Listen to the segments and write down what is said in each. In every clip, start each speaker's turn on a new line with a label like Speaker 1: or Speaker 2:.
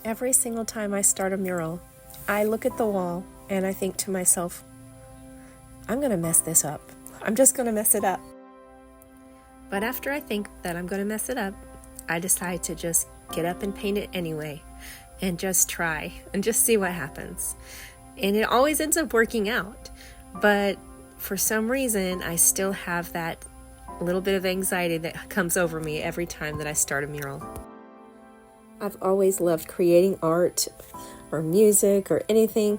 Speaker 1: Every single time I start a mural, I look at the wall and I think to myself, I'm going to mess this up. I'm just going to mess it up. But after I think that I'm going to mess it up, I decide to just get up and paint it anyway and just try and just see what happens. And it always ends up working out. But for some reason, I still have that little bit of anxiety that comes over me every time that I start a mural. I've always loved creating art or music or anything,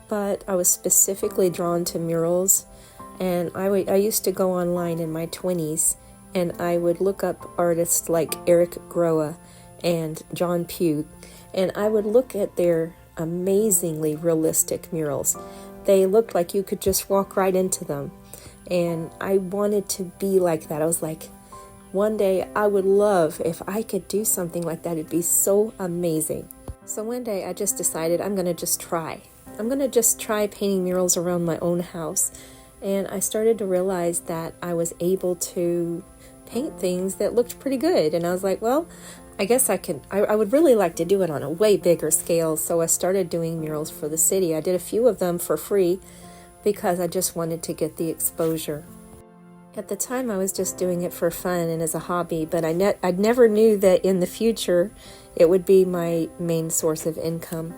Speaker 1: but I was specifically drawn to murals. And I used to go online in my 20s and I would look up artists like Eric Groa and John Pugh, and I would look at their amazingly realistic murals. They looked like you could just walk right into them, and I wanted to be like that. I was like, one day I would love if I could do something like that. It'd be so amazing. So one day I just decided I'm going to just try. I'm going to just try painting murals around my own house. And I started to realize that I was able to paint things that looked pretty good. And I was like, well, I guess I would really like to do it on a way bigger scale. So I started doing murals for the city. I did a few of them for free because I just wanted to get the exposure. At the time, I was just doing it for fun and as a hobby, but I never knew that in the future it would be my main source of income.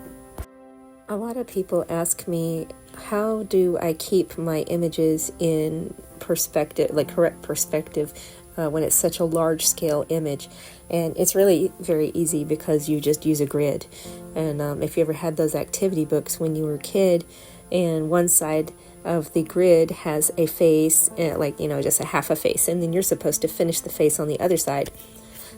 Speaker 1: A lot of people ask me, how do I keep my images in perspective, like correct perspective, when it's such a large-scale image? And it's really very easy because you just use a grid. And if you ever had those activity books when you were a kid, and one side of the grid has a face, just a half a face, and then you're supposed to finish the face on the other side.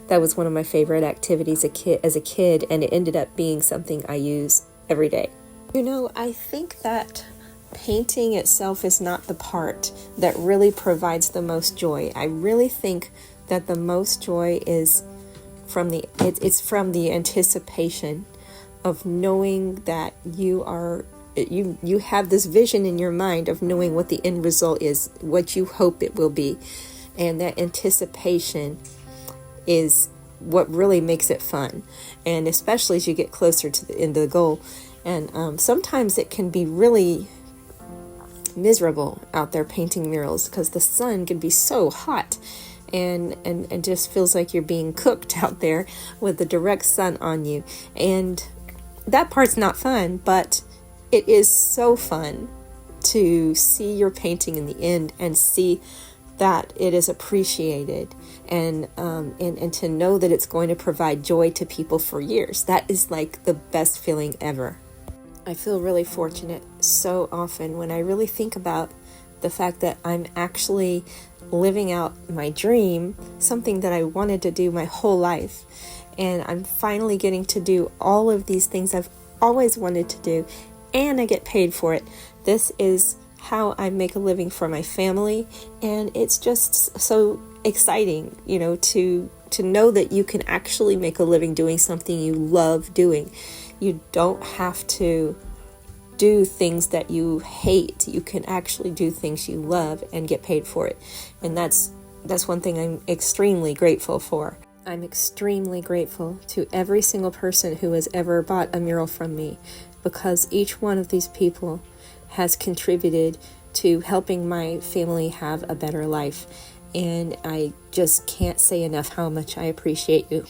Speaker 1: That was one of my favorite activities as a kid, and it ended up being something I use every day. I think that painting itself is not the part that really provides the most joy. I really think that the most joy is from the anticipation of knowing that you have this vision in your mind of knowing what the end result is, what you hope it will be. And that anticipation is what really makes it fun. And especially as you get closer to the end of the goal. And sometimes it can be really miserable out there painting murals because the sun can be so hot and just feels like you're being cooked out there with the direct sun on you. And that part's not fun, but it is so fun to see your painting in the end and see that it is appreciated and to know that it's going to provide joy to people for years. That is like the best feeling ever. I feel really fortunate so often when I really think about the fact that I'm actually living out my dream, something that I wanted to do my whole life. And I'm finally getting to do all of these things I've always wanted to do, and I get paid for it. This is how I make a living for my family, and it's just so exciting, to know that you can actually make a living doing something you love doing. You don't have to do things that you hate. You can actually do things you love and get paid for it. And that's one thing I'm extremely grateful for. I'm extremely grateful to every single person who has ever bought a mural from me, because each one of these people has contributed to helping my family have a better life. And I just can't say enough how much I appreciate you.